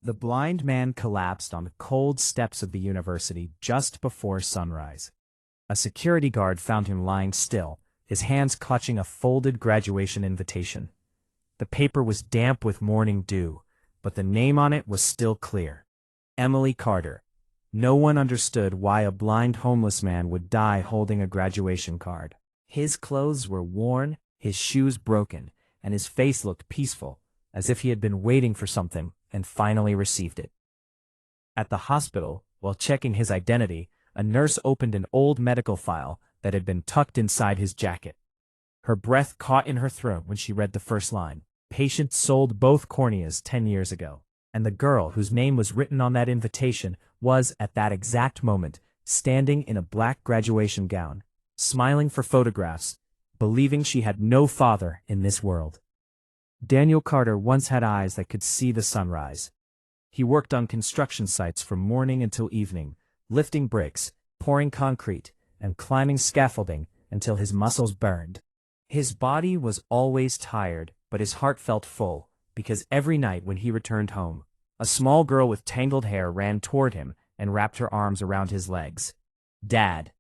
The blind man collapsed on the cold steps of the university just before sunrise. A security guard found him lying still, his hands clutching a folded graduation invitation. The paper was damp with morning dew, but the name on it was still clear. Emily Carter. No one understood why a blind homeless man would die holding a graduation card. His clothes were worn, his shoes broken, and his face looked peaceful, as if he had been waiting for something and finally received it. At the hospital, while checking his identity, a nurse opened an old medical file that had been tucked inside his jacket. Her breath caught in her throat when she read the first line. Patient sold both corneas 10 years ago. And the girl whose name was written on that invitation was, at that exact moment, standing in a black graduation gown, smiling for photographs, believing she had no father in this world. Daniel Carter once had eyes that could see the sunrise. He worked on construction sites from morning until evening, lifting bricks, pouring concrete, and climbing scaffolding until his muscles burned. His body was always tired, but his heart felt full, because every night when he returned home, a small girl with tangled hair ran toward him and wrapped her arms around his legs. Dad.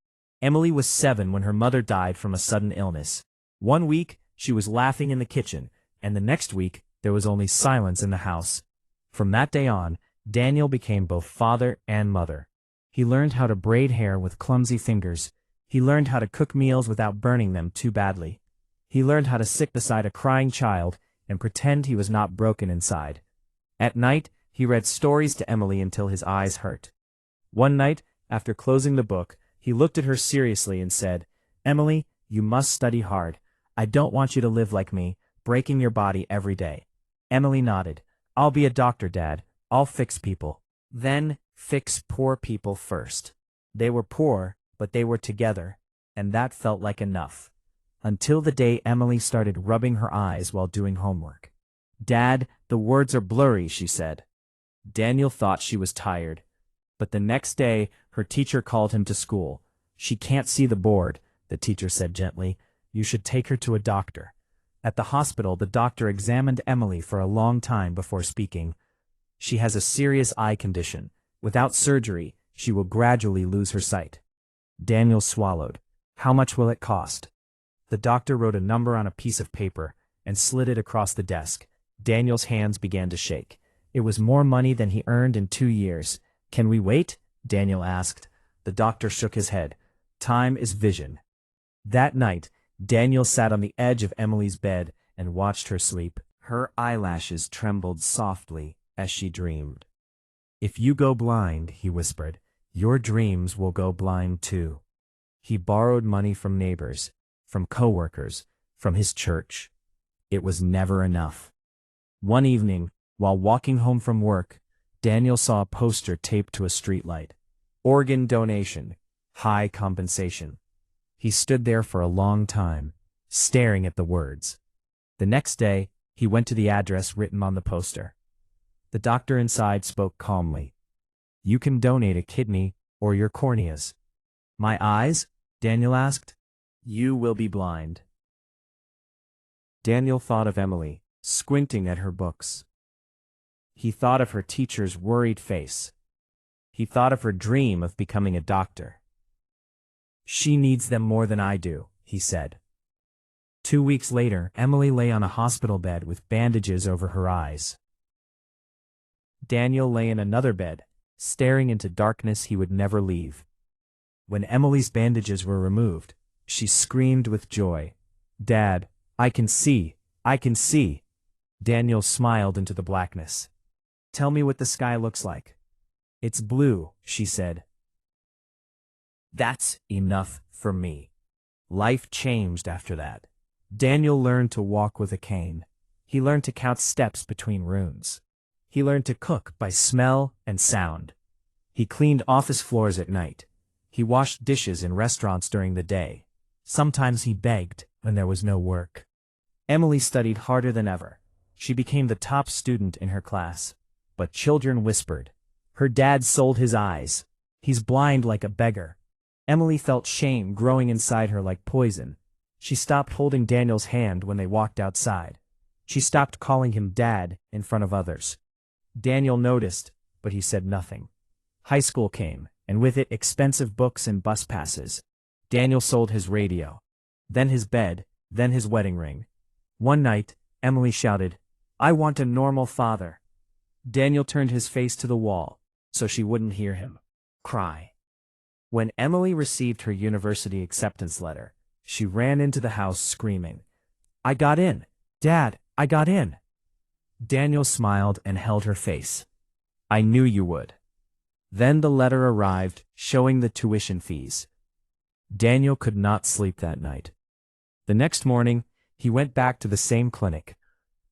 Emily was 7 when her mother died from a sudden illness. One week, she was laughing in the kitchen, and the next week, there was only silence in the house. From that day on, Daniel became both father and mother. He learned how to braid hair with clumsy fingers. He learned how to cook meals without burning them too badly. He learned how to sit beside a crying child and pretend he was not broken inside. At night, he read stories to Emily until his eyes hurt. One night, after closing the book, he looked at her seriously and said, "Emily, you must study hard. I don't want you to live like me, breaking your body every day." Emily nodded. "I'll be a doctor, Dad. I'll fix people." Then, fix poor people first. They were poor, but they were together, and that felt like enough. Until the day Emily started rubbing her eyes while doing homework. "Dad, the words are blurry," she said. Daniel thought she was tired. But the next day, her teacher called him to school. "She can't see the board," the teacher said gently. "You should take her to a doctor." At the hospital, the doctor examined Emily for a long time before speaking. "She has a serious eye condition. Without surgery, she will gradually lose her sight." Daniel swallowed. "How much will it cost?" The doctor wrote a number on a piece of paper and slid it across the desk. Daniel's hands began to shake. It was more money than he earned in 2 years. "Can we wait?" Daniel asked. The doctor shook his head. "Time is vision." That night, Daniel sat on the edge of Emily's bed and watched her sleep. Her eyelashes trembled softly as she dreamed. "If you go blind," he whispered, "your dreams will go blind too." He borrowed money from neighbors, from coworkers, from his church. It was never enough. One evening, while walking home from work, Daniel saw a poster taped to a streetlight. "Organ donation, high compensation." He stood there for a long time, staring at the words. The next day, he went to the address written on the poster. The doctor inside spoke calmly. "You can donate a kidney or your corneas." "My eyes?" Daniel asked. "You will be blind." Daniel thought of Emily, squinting at her books. He thought of her teacher's worried face. He thought of her dream of becoming a doctor. "She needs them more than I do," he said. 2 weeks later, Emily lay on a hospital bed with bandages over her eyes. Daniel lay in another bed, staring into darkness he would never leave. When Emily's bandages were removed, she screamed with joy. "Dad, I can see! I can see!" Daniel smiled into the blackness. "Tell me what the sky looks like." "It's blue," she said. That's enough for me. Life changed after that. Daniel learned to walk with a cane. He learned to count steps between runes. He learned to cook by smell and sound. He cleaned office floors at night. He washed dishes in restaurants during the day. Sometimes he begged when there was no work. Emily studied harder than ever. She became the top student in her class. But children whispered. Her dad sold his eyes. He's blind like a beggar. Emily felt shame growing inside her like poison. She stopped holding Daniel's hand when they walked outside. She stopped calling him Dad in front of others. Daniel noticed, but he said nothing. High school came, and with it expensive books and bus passes. Daniel sold his radio. Then his bed, then his wedding ring. One night, Emily shouted, "I want a normal father." Daniel turned his face to the wall, so she wouldn't hear him cry. When Emily received her university acceptance letter, she ran into the house screaming, "I got in! Dad, I got in!" Daniel smiled and held her face. "I knew you would." Then the letter arrived, showing the tuition fees. Daniel could not sleep that night. The next morning, he went back to the same clinic.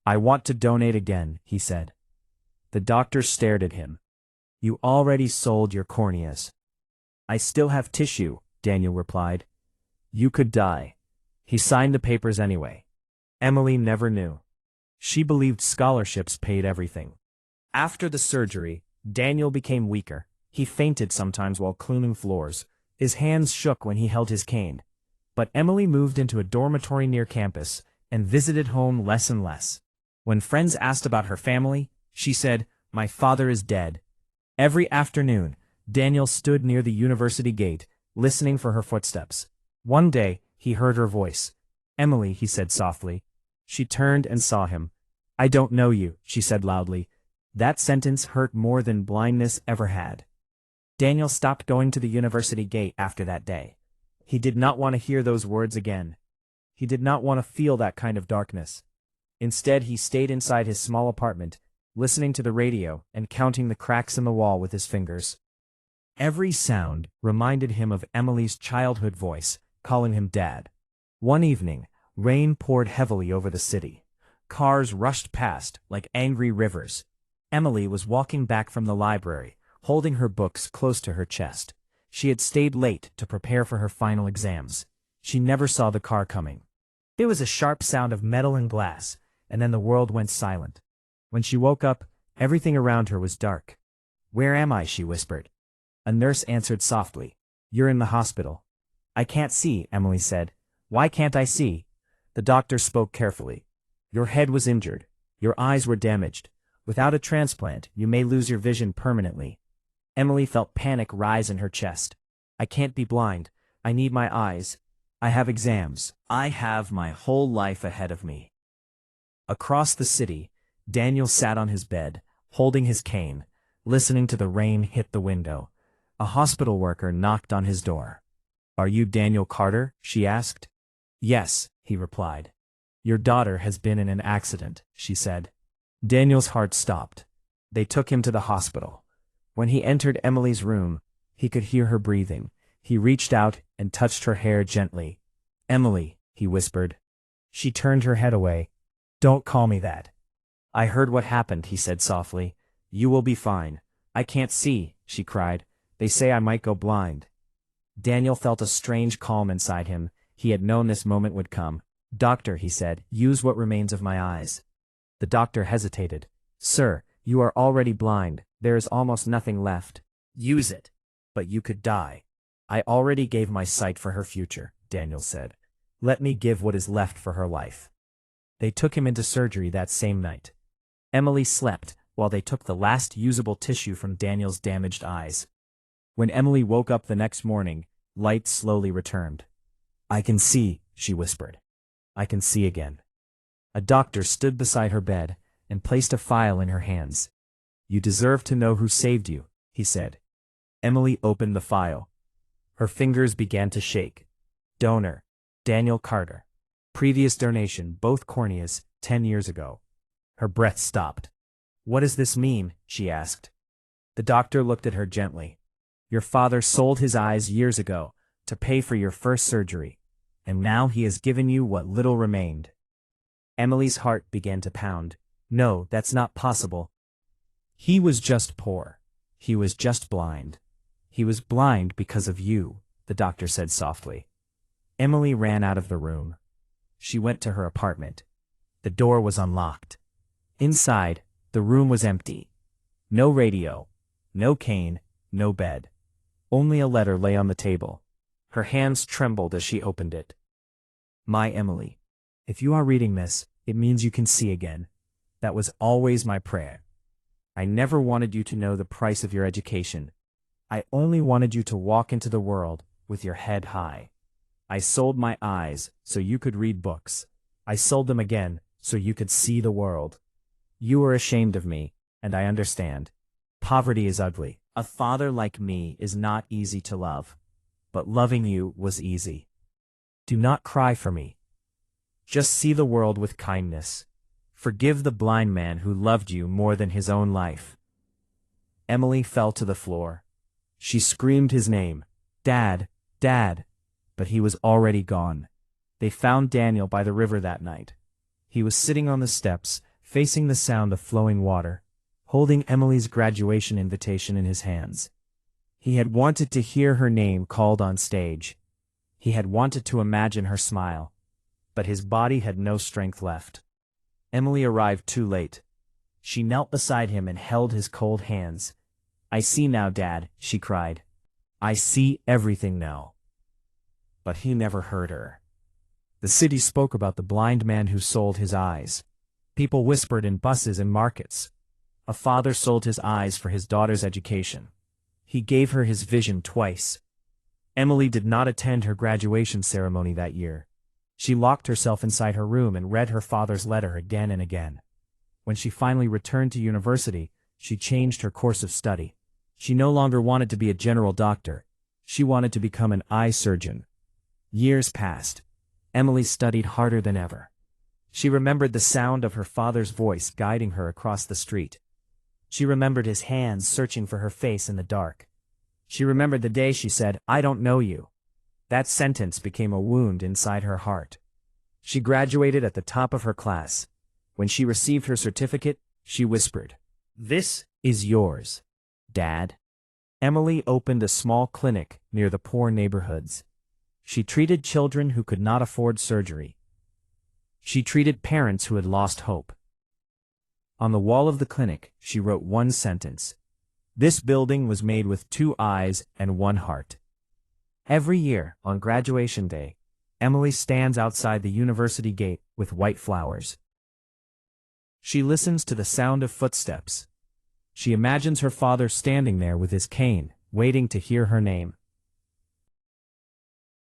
"I want to donate again," he said. The doctor stared at him. "You already sold your corneas." "I still have tissue," Daniel replied. "You could die." He signed the papers anyway. Emily never knew. She believed scholarships paid everything. After the surgery, Daniel became weaker. He fainted sometimes while cleaning floors. His hands shook when he held his cane. But Emily moved into a dormitory near campus and visited home less and less. When friends asked about her family, she said, "My father is dead." Every afternoon, Daniel stood near the university gate, listening for her footsteps. One day, he heard her voice. "Emily," he said softly. She turned and saw him. "I don't know you," she said loudly. That sentence hurt more than blindness ever had. Daniel stopped going to the university gate after that day. He did not want to hear those words again. He did not want to feel that kind of darkness. Instead, he stayed inside his small apartment, listening to the radio and counting the cracks in the wall with his fingers. Every sound reminded him of Emily's childhood voice, calling him Dad. One evening, rain poured heavily over the city. Cars rushed past like angry rivers. Emily was walking back from the library, holding her books close to her chest. She had stayed late to prepare for her final exams. She never saw the car coming. There was a sharp sound of metal and glass, and then the world went silent. When she woke up, everything around her was dark. "Where am I?" she whispered. A nurse answered softly, "You're in the hospital." "I can't see," Emily said. "Why can't I see?" The doctor spoke carefully. "Your head was injured. Your eyes were damaged. Without a transplant, you may lose your vision permanently." Emily felt panic rise in her chest. "I can't be blind. I need my eyes. I have exams. I have my whole life ahead of me." Across the city, Daniel sat on his bed, holding his cane, listening to the rain hit the window. A hospital worker knocked on his door. "Are you Daniel Carter?" she asked. "Yes," he replied. "Your daughter has been in an accident," she said. Daniel's heart stopped. They took him to the hospital. When he entered Emily's room, he could hear her breathing. He reached out and touched her hair gently. "Emily," he whispered. She turned her head away. "Don't call me that." "I heard what happened," he said softly. "You will be fine." "I can't see," she cried. "They say I might go blind." Daniel felt a strange calm inside him. He had known this moment would come. "Doctor," he said, "use what remains of my eyes." The doctor hesitated. "Sir, you are already blind. There is almost nothing left. Use it. But you could die." "I already gave my sight for her future," Daniel said. "Let me give what is left for her life." They took him into surgery that same night. Emily slept while they took the last usable tissue from Daniel's damaged eyes. When Emily woke up the next morning, light slowly returned. "I can see," she whispered. "I can see again." A doctor stood beside her bed and placed a file in her hands. "You deserve to know who saved you," he said. Emily opened the file. Her fingers began to shake. Donor, Daniel Carter. Previous donation, both corneas, 10 years ago. Her breath stopped. "What does this mean?" she asked. The doctor looked at her gently. "Your father sold his eyes years ago to pay for your first surgery, and now he has given you what little remained." Emily's heart began to pound. "No, that's not possible." "He was just poor. He was just blind. He was blind because of you," the doctor said softly. Emily ran out of the room. She went to her apartment. The door was unlocked. Inside, the room was empty. No radio, no cane, no bed. Only a letter lay on the table. Her hands trembled as she opened it. "My Emily, if you are reading this, it means you can see again. That was always my prayer. I never wanted you to know the price of your education. I only wanted you to walk into the world with your head high. I sold my eyes so you could read books. I sold them again so you could see the world. You were ashamed of me, and I understand. Poverty is ugly. A father like me is not easy to love. But loving you was easy. Do not cry for me. Just see the world with kindness. Forgive the blind man who loved you more than his own life. Emily fell to the floor. She screamed his name, Dad, Dad, but he was already gone. They found Daniel by the river that night. He was sitting on the steps, facing the sound of flowing water, holding Emily's graduation invitation in his hands. He had wanted to hear her name called on stage. He had wanted to imagine her smile, but his body had no strength left. Emily arrived too late. She knelt beside him and held his cold hands. I see now, Dad, she cried. I see everything now. But he never heard her. The city spoke about the blind man who sold his eyes. People whispered in buses and markets. A father sold his eyes for his daughter's education. He gave her his vision twice. Emily did not attend her graduation ceremony that year. She locked herself inside her room and read her father's letter again and again. When she finally returned to university, she changed her course of study. She no longer wanted to be a general doctor. She wanted to become an eye surgeon. Years passed. Emily studied harder than ever. She remembered the sound of her father's voice guiding her across the street. She remembered his hands searching for her face in the dark. She remembered the day she said, I don't know you. That sentence became a wound inside her heart. She graduated at the top of her class. When she received her certificate, she whispered, This is yours, Dad. Emily opened a small clinic near the poor neighborhoods. She treated children who could not afford surgery. She treated parents who had lost hope. On the wall of the clinic, she wrote one sentence. This building was made with 2 eyes and 1 heart. Every year, on graduation day, Emily stands outside the university gate with white flowers. She listens to the sound of footsteps. She imagines her father standing there with his cane, waiting to hear her name.